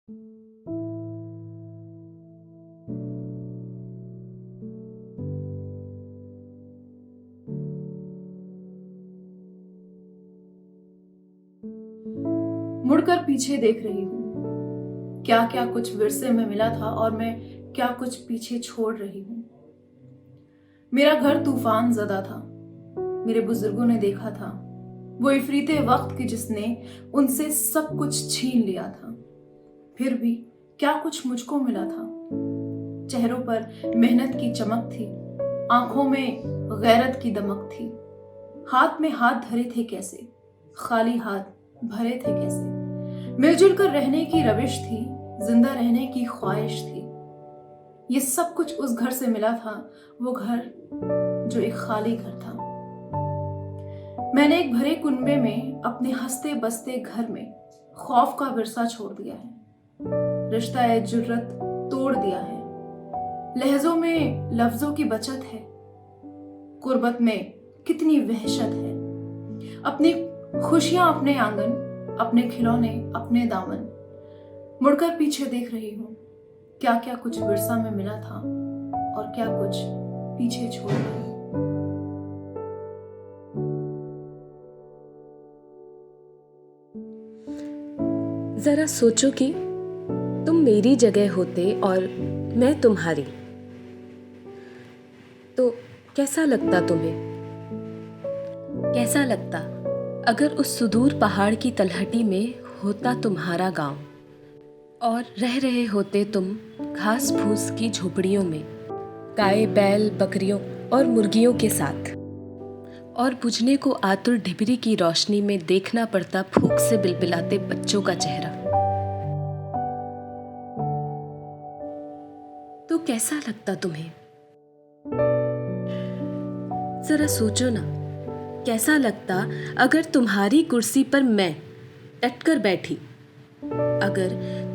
मुड़कर पीछे देख रही हूँ। क्या क्या कुछ विरसे में मिला था और मैं क्या कुछ पीछे छोड़ रही हूँ। मेरा घर तूफान ज़दा था। मेरे बुजुर्गों ने देखा था वो इफरीते वक्त की जिसने उनसे सब कुछ छीन लिया था। फिर भी क्या कुछ मुझको मिला था। चेहरों पर मेहनत की चमक थी, आंखों में गैरत की दमक थी। हाथ में हाथ धरे थे कैसे, खाली हाथ भरे थे कैसे। मिलजुल कर रहने की रविश थी, जिंदा रहने की ख्वाहिश थी। ये सब कुछ उस घर से मिला था, वो घर जो एक खाली घर था। मैंने एक भरे कुनबे में अपने हंसते बसते घर में खौफ का विरसा छोड़ दिया है। रिश्ता ए जुर्रत तोड़ दिया है। लहजों में लफ्जों की बचत है, कुर्बत में कितनी वहशत है। अपनी खुशियां अपने आंगन, अपने खिलौने अपने दामन। मुड़कर पीछे देख रही हूँ। क्या क्या कुछ विरसा में मिला था और क्या कुछ पीछे छोड़ रही हूँ। जरा सोचो कि तुम मेरी जगह होते और मैं तुम्हारी, तो कैसा लगता तुम्हें? कैसा लगता अगर उस सुदूर पहाड़ की तलहटी में होता तुम्हारा गांव और रह रहे होते तुम घास फूस की झोपड़ियों में, गाय बैल बकरियों और मुर्गियों के साथ, और बुझने को आतुर ढिबरी की रोशनी में देखना पड़ता भूख से बिलबिलाते बच्चों का चेहरा। तो कैसा लगता तुम्हें? जरा सोचो ना, कैसा लगता अगर तुम्हारी कुर्सी पर मैं डटकर बैठी, अगर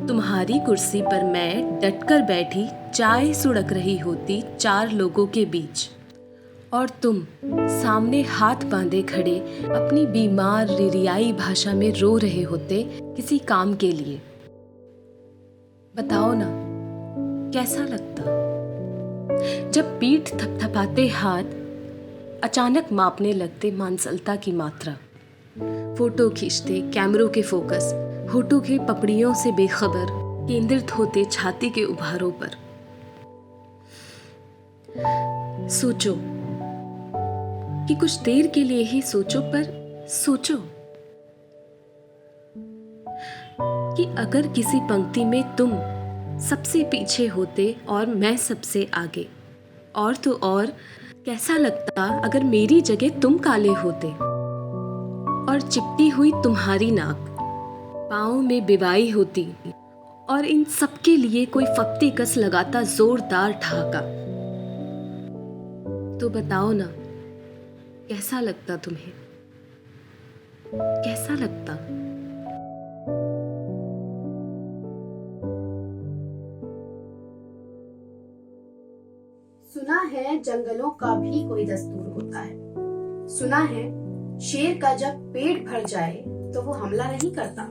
तुम्हारी कुर्सी पर मैं डटकर बैठी चाय सुड़क रही होती 4 लोगों के बीच, और तुम सामने हाथ बांधे खड़े अपनी बीमार रिरियाई भाषा में रो रहे होते किसी काम के लिए। बताओ ना, कैसा लगता जब पीठ थपथपाते हाथ अचानक मापने लगते मांसलता की मात्रा, फोटो खींचते कैमरों के फोकस होठों के पपड़ियों से बेखबर केंद्रित होते छाती के उभारों पर। सोचो कि कुछ देर के लिए ही सोचो, पर सोचो कि अगर किसी पंक्ति में तुम सबसे पीछे होते और मैं सबसे आगे, और तो और कैसा लगता अगर मेरी जगह तुम काले होते और चिपटी हुई तुम्हारी नाक पाँव में बिवाई होती, और इन सब के लिए कोई फप्ती कस लगाता जोरदार ठहाका। तो बताओ ना, कैसा लगता तुम्हें? कैसा लगता? सुना है जंगलों का भी कोई दस्तूर होता है। सुना है शेर का जब पेट भर जाए तो वो हमला नहीं करता,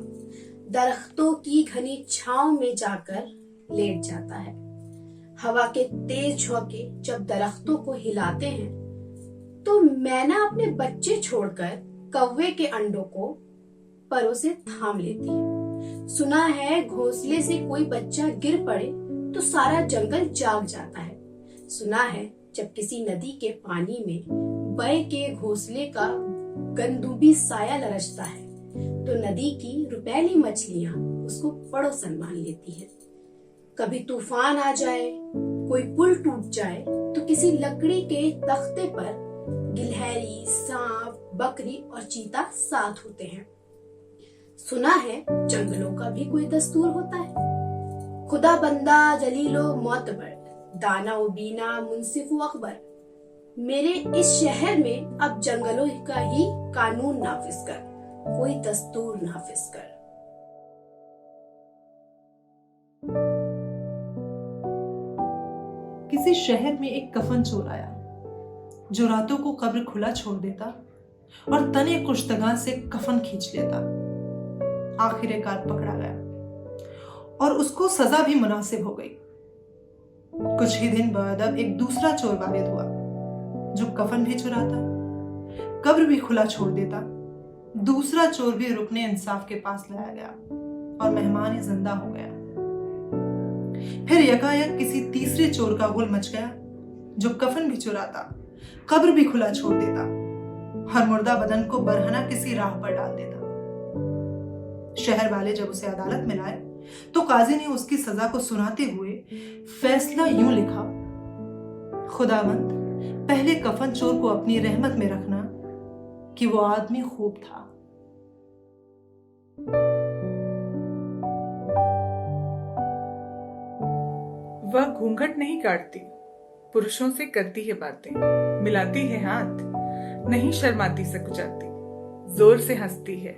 दरख्तों की घनी छांव में जाकर लेट जाता है। हवा के तेज झोंके जब दरख्तों को हिलाते हैं तो मैना अपने बच्चे छोड़कर कौवे के अंडों को परों से थाम लेती है। सुना है घोंसले से कोई बच्चा गिर पड़े तो सारा जंगल जाग जाता है। सुना है जब किसी नदी के पानी में बय के घोंसले का गंदूबी साया लरचता है तो नदी की रुपैली मछलियां उसको पड़ोसन मान लेती है। कभी तूफान आ जाए, कोई पुल टूट जाए तो किसी लकड़ी के तख्ते पर गिलहरी, सांप, बकरी और चीता साथ होते हैं। सुना है जंगलों का भी कोई दस्तूर होता है। खुदा बंदा जलीलो मोतबर, दाना व बीना मुंसिफ व अकबर, मेरे इस शहर में अब जंगलों का ही कानून नाफिज कर, कोई दस्तूर नाफिज कर। किसी शहर में एक कफन चोर आया जो रातों को कब्र खुला छोड़ देता और तने कुश्तगान से कफन खींच लेता। आखिरकार पकड़ा गया और उसको सजा भी मुनासिब हो गई। कुछ ही दिन बाद अब एक दूसरा चोर वारिद हुआ, जो कफन भी चुराता, कब्र भी खुला छोड़ देता। दूसरा चोर भी रुकने इंसाफ के पास लाया गया और मेहमान ही जिंदा हो गया। फिर यकायक किसी तीसरे चोर का गुल मच गया, जो कफन भी चुराता, कब्र भी खुला छोड़ देता और मुर्दा बदन को बरहना किसी राह पर डाल देता। शहर वाले जब उसे अदालत में लाए तो काजी ने उसकी सजा को सुनाते हुए फैसला यूं लिखा, खुदावंद, पहले कफन चोर को अपनी रहमत में रखना कि वो आदमी खूब था। वह घूंघट नहीं काटती, पुरुषों से करती है बातें, मिलाती है हाथ, नहीं शर्माती सकुचाती, जोर से हंसती है,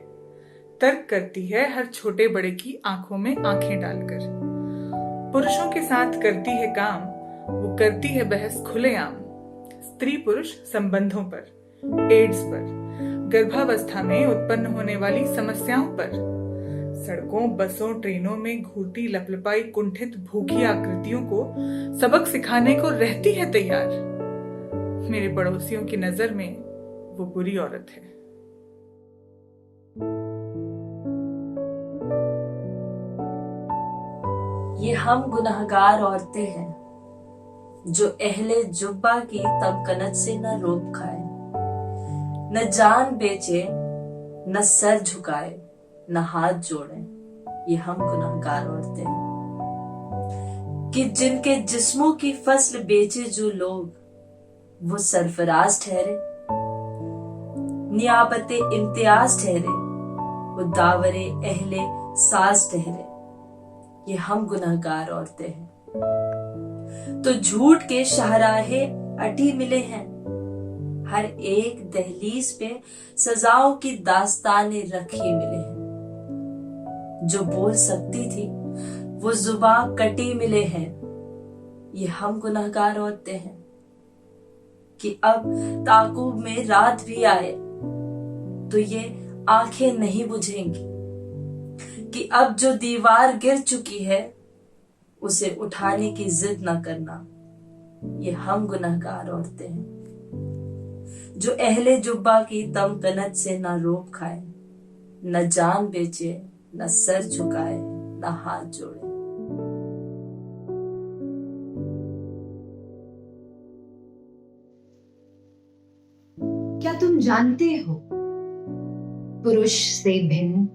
तर्क करती है हर छोटे बड़े की आंखों में आंखें डालकर। पुरुषों के साथ करती है काम, वो करती है बहस खुलेआम, स्त्री पुरुष संबंधों पर, एड्स पर, गर्भावस्था में उत्पन्न होने वाली समस्याओं पर, सड़कों, बसों, ट्रेनों में घूरती लपलपाई कुंठित भूखी आकृतियों को सबक सिखाने को रहती है तैयार। मेरे पड़ोसियों की नजर में वो बुरी औरत है। ये हम गुनहगार औरतें हैं जो अहले जुब्बा की तमकनत से न रोक खाए, न जान बेचे, न सर झुकाए, न हाथ जोड़े। ये हम गुनहगार औरतें हैं कि जिनके जिस्मों की फसल बेचे जो लोग, वो सरफराज ठहरे, नियाबते इम्तियाज ठहरे, वो दावरे अहले साज ठहरे। ये हम गुनहगार औरतें हैं तो झूठ के शाहराहे अटी मिले हैं, हर एक दहलीज पे सजाओं की दास्तानें रखी मिले हैं। जो बोल सकती थी वो जुबान कटी मिले हैं। ये हम गुनहगार औरतें हैं कि अब ताकुब में रात भी आए तो ये आंखें नहीं बुझेंगी, कि अब जो दीवार गिर चुकी है उसे उठाने की जिद न करना। ये हम गुनहगार औरतें हैं जो अहले जुब्बा की तमकनत से न रोब खाए, न जान बेचे, न सर झुकाए, न हाथ जोड़े। क्या तुम जानते हो, पुरुष से भिन्न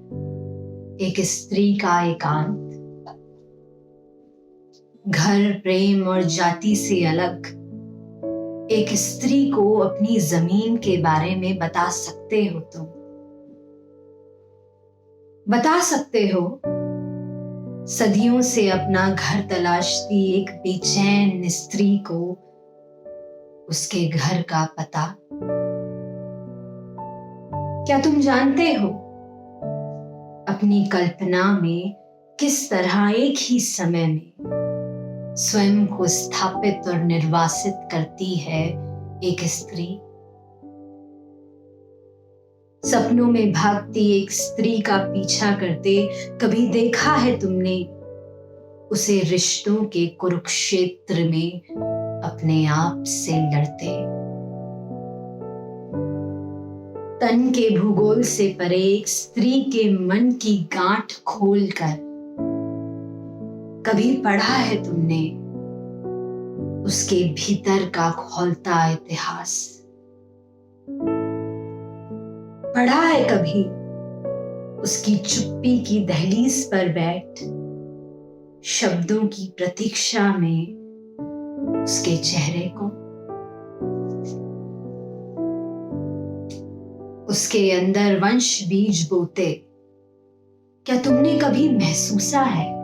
एक स्त्री का एकांत, घर, प्रेम और जाति से अलग एक स्त्री को अपनी जमीन के बारे में बता सकते हो तुम। बता सकते हो सदियों से अपना घर तलाशती एक बेचैन स्त्री को उसके घर का पता। क्या तुम जानते हो अपनी कल्पना में किस तरह एक ही समय में स्वयं को स्थापित और निर्वासित करती है एक स्त्री? सपनों में भागती एक स्त्री का पीछा करते कभी देखा है तुमने उसे रिश्तों के कुरुक्षेत्र में अपने आप से लड़ते? तन के भूगोल से परे एक स्त्री के मन की गांठ खोलकर कभी पढ़ा है तुमने उसके भीतर का खौलता इतिहास? पढ़ा है कभी उसकी चुप्पी की दहलीज पर बैठ शब्दों की प्रतीक्षा में उसके चेहरे को? उसके अंदर वंश बीज बोते क्या तुमने कभी महसूसा है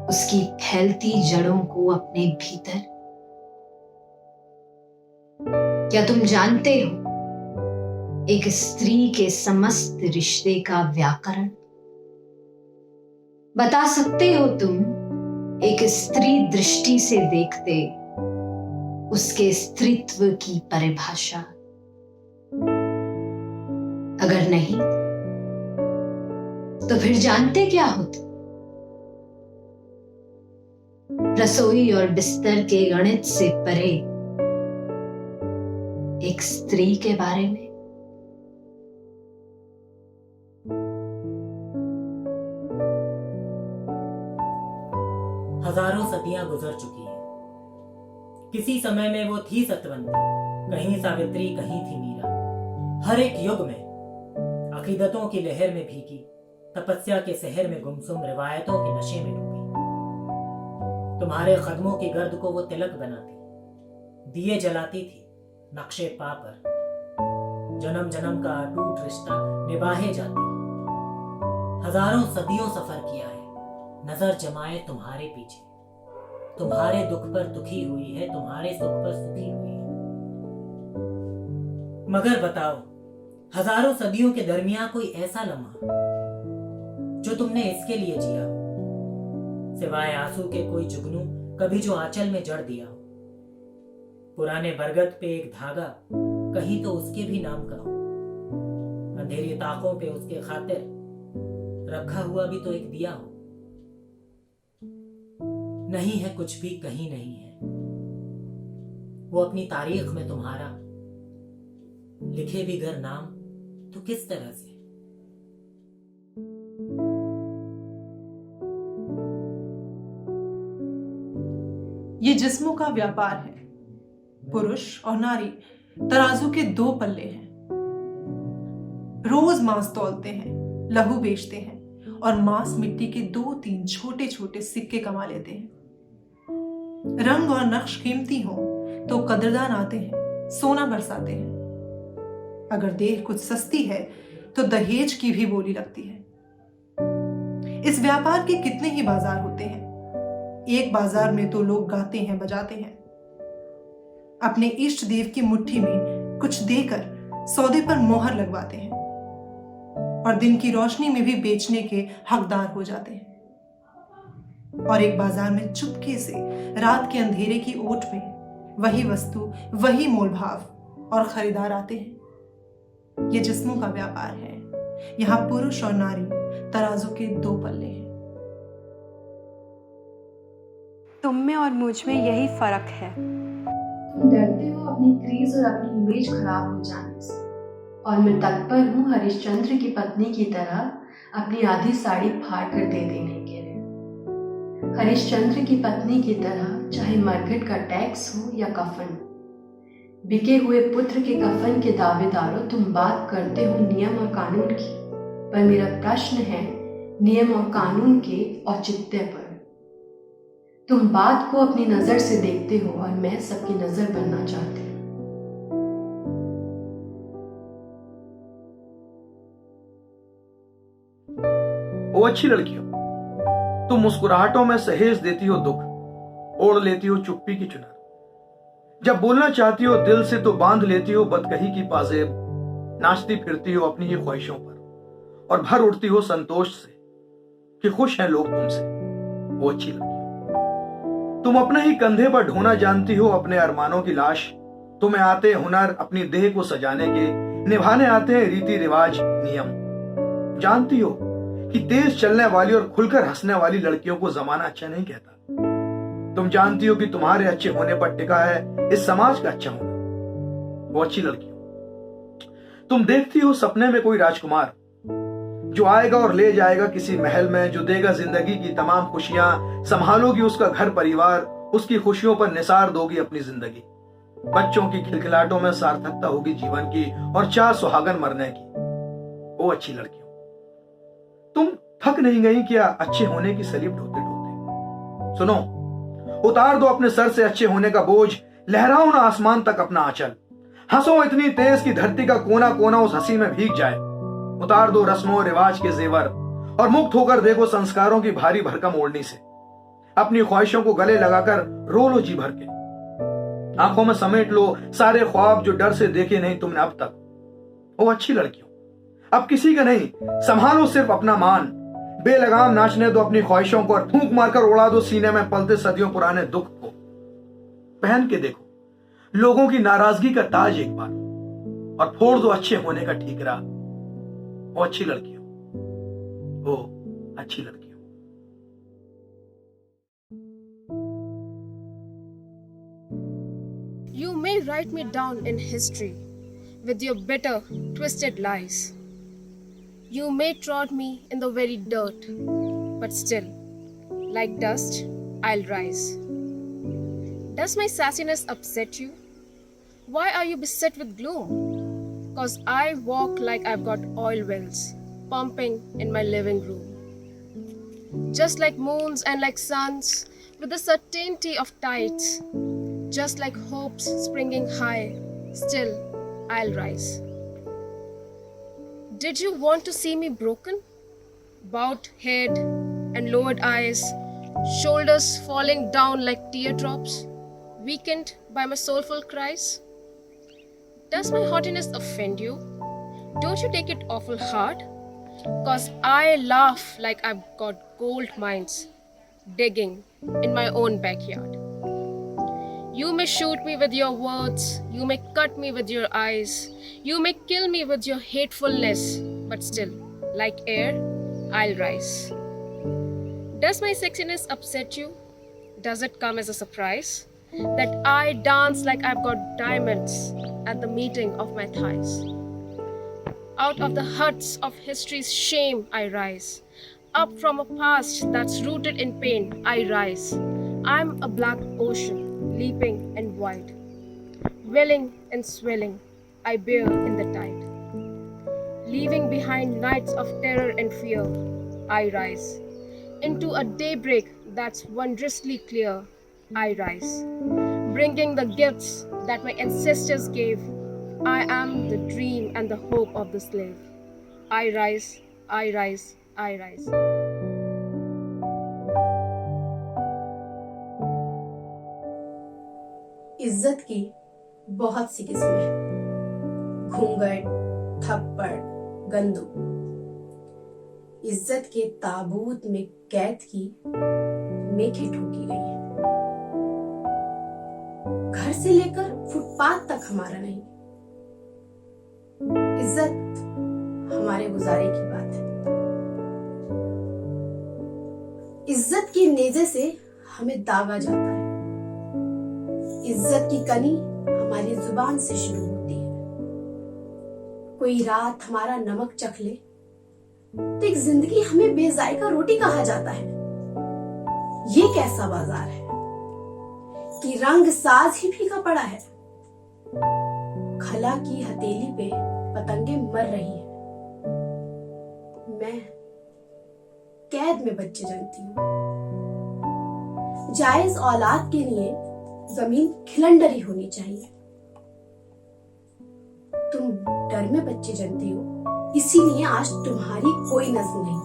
उसकी फैलती जड़ों को अपने भीतर? क्या तुम जानते हो एक स्त्री के समस्त रिश्ते का व्याकरण? बता सकते हो तुम एक स्त्री दृष्टि से देखते उसके स्त्रीत्व की परिभाषा? अगर नहीं तो फिर जानते क्या हो तुम? रसोई और बिस्तर के गणित से परे एक स्त्री के बारे में। हजारों सदियां गुजर चुकी हैं। किसी समय में वो थी सतवंती, कहीं सावित्री, कहीं थी मीरा। हर एक युग में अकीदतों की लहर में भीगी, तपस्या के शहर में गुमसुम, रिवायतों के नशे में डूबी। तुम्हारे कदमों की गर्द को वो तिलक बनाती, दिए जलाती थी नक्शे पा पर। जन्म जन्म का अटूट रिश्ता निभाए जाती। हजारों सदियों सफर किया है नजर जमाए तुम्हारे पीछे। तुम्हारे दुख पर दुखी हुई है, तुम्हारे सुख पर सुखी हुई है। मगर बताओ, हजारों सदियों के दरमियान कोई ऐसा लम्हा जो तुमने इसके लिए जिया हो, सिवाय आंसू के कोई जुगनू कभी जो आंचल में जड़ दिया हो। पुराने बरगद पे एक धागा कहीं तो उसके भी नाम का हो। अंधेरी ताकों पे उसके खातिर रखा हुआ भी तो एक दिया हो। नहीं है कुछ भी, कहीं नहीं है वो अपनी तारीख में तुम्हारा। लिखे भी घर नाम तो किस तरह से। ये जिस्मों का व्यापार है। पुरुष और नारी तराजू के दो पल्ले हैं। रोज मांस तौलते हैं, लहू बेचते हैं और मांस मिट्टी के 2-3 छोटे छोटे सिक्के कमा लेते हैं। रंग और नक्श कीमती हो तो कदरदान आते हैं, सोना बरसाते हैं। अगर देह कुछ सस्ती है तो दहेज की भी बोली लगती है। इस व्यापार के कितने ही बाजार होते हैं। एक बाजार में तो लोग गाते हैं, बजाते हैं, अपने इष्ट देव की मुट्ठी में कुछ देकर सौदे पर मोहर लगवाते हैं और दिन की रोशनी में भी बेचने के हकदार हो जाते हैं। और एक बाजार में चुपके से रात के अंधेरे की ओट में वही वस्तु, वही मोल भाव और खरीदार आते हैं। ये जिस्मों का व्यापार है। यहाँ पुरुष और नारी तराजू के दो पल्ले हैं। तुम में और मुझ में यही फर्क है। तुम डरते हो अपनी क्रेज और अपनी इमेज खराब हो जाने से, और मैं तत्पर हूँ हरिश्चंद्र की पत्नी की तरह अपनी आधी साड़ी फाड़ कर दे देने के लिए। हरिश्चंद्र की पत्नी की तरह चाहे मरघट का टैक्स हो या कफन। बिके हुए पुत्र के कफन के दावेदारों, तुम बात करते हो नियम और कानून की, पर मेरा प्रश्न है नियम और कानून के औचित्य पर। तुम बात को अपनी नजर से देखते हो और मैं सबकी नजर बनना चाहती हूँ। ओ अच्छी लड़कियों, तुम मुस्कुराहटों में सहेज देती हो दुख, ओढ़ लेती हो चुप्पी की चुनर। जब बोलना चाहती हो दिल से तो बांध लेती हो बदकही की पाजेब। नाचती फिरती हो अपनी ही ख्वाहिशों पर और भर उठती हो संतोष से कि खुश हैं लोग तुमसे। वो अच्छी लड़कियों, तुम अपने ही कंधे पर ढोना जानती हो अपने अरमानों की लाश। तुम्हें आते हुनर अपनी देह को सजाने के, निभाने आते हैं रीति रिवाज नियम। जानती हो कि तेज चलने वाली और खुलकर हंसने वाली लड़कियों को जमाना अच्छा नहीं कहता। तुम जानती हो कि तुम्हारे अच्छे होने पर टिका है इस समाज का अच्छा होना। वो अच्छी लड़कियों, तुम देखती हो सपने में कोई राजकुमार जो आएगा और ले जाएगा किसी महल में, जो देगा जिंदगी की तमाम खुशियां, संभालोगी उसका घर परिवार, उसकी खुशियों पर निसार दोगी अपनी जिंदगी। बच्चों की खिलखिलाटों में सार्थकता होगी जीवन की और 4 सुहागन मरने की। वो अच्छी लड़कियों, तुम थक नहीं गई क्या अच्छे होने की सलीब ढोते ढोते? सुनो, उतार दो अपने सर से अच्छे होने का बोझ, लहराओ ना आसमान तक अपना आंचल। हंसो इतनी तेज कि धरती का कोना कोना उस हंसी में भीग जाए। उतार दो रस्मों रिवाज के जेवर और मुक्त होकर देखो संस्कारों की भारी भरकम ओढ़नी से। अपनी ख्वाहिशों को गले लगाकर रो लो जी भर के। आंखों में समेट लो सारे ख्वाब जो डर से देखे नहीं तुमने अब तक। वो अच्छी लड़कियों, अब किसी का नहीं, संभालो सिर्फ अपना मान। बेलगाम नाचने दो अपनी ख्वाहिशों को और फूंक मारकर उड़ा दो सीने में पलते सदियों पुराने दुख को। पहन के देखो लोगों की नाराजगी का ताज एक बार और फोड़ दो अच्छे होने का ठीकरा। वो अच्छी लड़कियों, वो अच्छी लड़कियों। write me down in history with your bitter, twisted lies? You may trod me in the very dirt, but still, like dust, I'll rise. Does my sassiness upset you? Why are you beset with gloom? 'Cause I walk like I've got oil wells pumping in my living room. Just like moons and like suns, with the certainty of tides, just like hopes springing high, still I'll rise. Did you want to see me broken? Bowed head and lowered eyes, shoulders falling down like teardrops, weakened by my soulful cries? Does my haughtiness offend you? Don't you take it awful hard? 'Cause I laugh like I've got gold mines digging in my own backyard. You may shoot me with your words, you may cut me with your eyes, you may kill me with your hatefulness, but still, like air, I'll rise. Does my sexiness upset you? Does it come as a surprise that I dance like I've got diamonds at the meeting of my thighs? Out of the huts of history's shame I rise. Up from a past that's rooted in pain I rise. I'm a black ocean, leaping and wide. Welling and swelling, I bear in the tide. Leaving behind nights of terror and fear, I rise. Into a daybreak that's wondrously clear, I rise. Bringing the gifts that my ancestors gave, I am the dream and the hope of the slave. I rise, I rise, I rise. इज्जत की बहुत सी किस्में हैं। घूंघट, थप्पड़, गंदू। इज्जत के ताबूत में कैद की मेखें ठोकी गई हैं। घर से लेकर फुटपाथ तक हमारा नहीं। इज्जत हमारे गुजारे की बात है। इज्जत की नेज़े से हमें दागा जाता है। इज्जत की कनी हमारी जुबान से शुरू होती है। कोई रात हमारा नमक चख ले तो एक जिंदगी हमें बेजायका रोटी कहा जाता है। ये कैसा बाजार है कि रंग साज ही फीका पड़ा है। खला की हथेली पे पतंगे मर रही है। मैं कैद में बच्चे जनती हूँ। जायज औलाद के लिए जमीन खिलंडरी होनी चाहिए। तुम डर में बच्चे जनती हो, इसीलिए आज तुम्हारी कोई नज्म नहीं।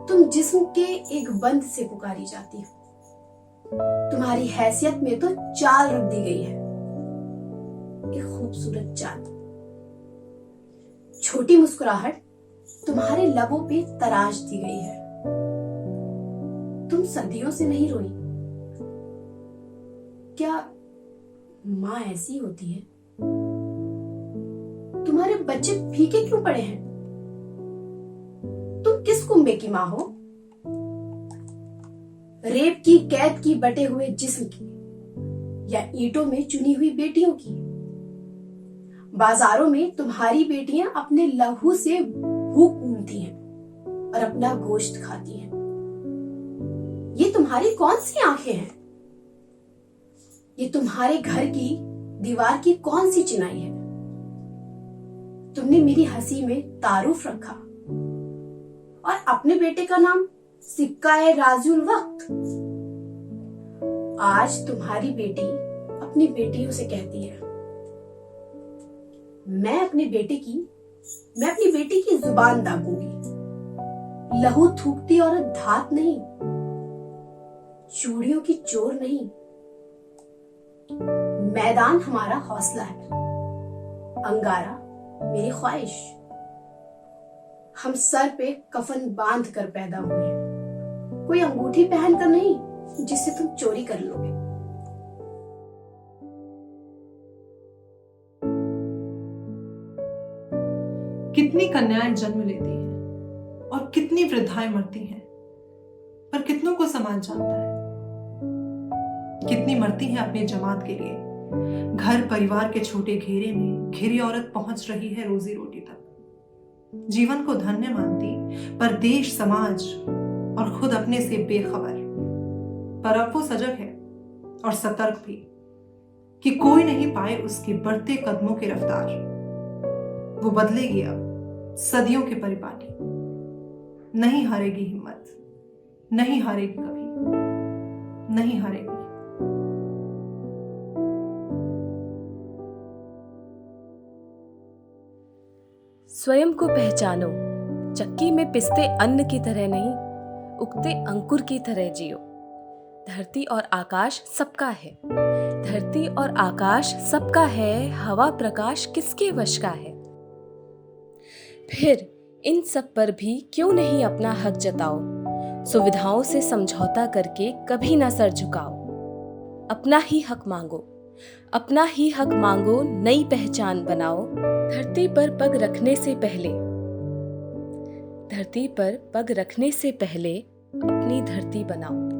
तुम जिस्म के एक बंद से पुकारी जाती हो। तुम्हारी हैसियत में तो चाल रख दी गई है, एक खूबसूरत चाल। छोटी मुस्कुराहट तुम्हारे लबों पे तराश दी गई है। तुम सदियों से नहीं रोई। क्या माँ ऐसी होती है? तुम्हारे बच्चे फीके क्यों पड़े हैं? तुम किस कुंबे की माँ हो? रेप की कैद की बटे हुए जिस्म की, या ईंटों में चुनी हुई बेटियों की? बाजारों में तुम्हारी बेटियां अपने लहू से भूख ऊंधती हैं और अपना गोश्त खाती हैं। ये तुम्हारी कौन सी आंखें हैं? ये तुम्हारे घर की दीवार की कौन सी चिनाई है? तुमने मेरी हंसी में तारुफ रखा और अपने बेटे का नाम सिक्का-ए राजुल वक्त। आज तुम्हारी बेटी अपनी बेटियों से कहती है, मैं अपनी बेटी की जुबान दागूंगी। लहू थूकती औरत धात नहीं, चूड़ियों की चोर नहीं। मैदान हमारा हौसला है, अंगारा मेरी ख्वाहिश। हम सर पे कफन बांध कर पैदा हुए हैं, कोई अंगूठी पहनकर नहीं जिससे तुम चोरी कर लोगे। कितनी कन्याएं जन्म लेती हैं और कितनी वृद्धाएं मरती हैं, पर कितनों को समाज जानता है? कितनी मरती हैं अपनी जमात के लिए, घर परिवार के छोटे घेरे में घिरी औरत पहुंच रही है रोजी रोटी तक। जीवन को धन्य मानती, पर देश, समाज और खुद अपने से बेखबर। पर अब वो सजग है और सतर्क भी कि कोई नहीं पाए उसके बढ़ते कदमों की रफ्तार। वो बदलेगी अब सदियों के परिपाटी। नहीं हारेगी हिम्मत, नहीं हारेगी कभी, नहीं हारेगी। स्वयं को पहचानो, चक्की में पिसते अन्न की तरह नहीं, उगते अंकुर की तरह जियो। धरती और आकाश सबका है, धरती और आकाश सबका है, हवा प्रकाश किसके वश का है। फिर इन सब पर भी क्यों नहीं अपना हक जताओ, सुविधाओं से समझौता करके कभी ना सर झुकाओ। अपना ही हक मांगो, अपना ही हक मांगो, नई पहचान बनाओ। धरती पर पग रखने से पहले, धरती पर पग रखने से पहले अपनी धरती बनाओ।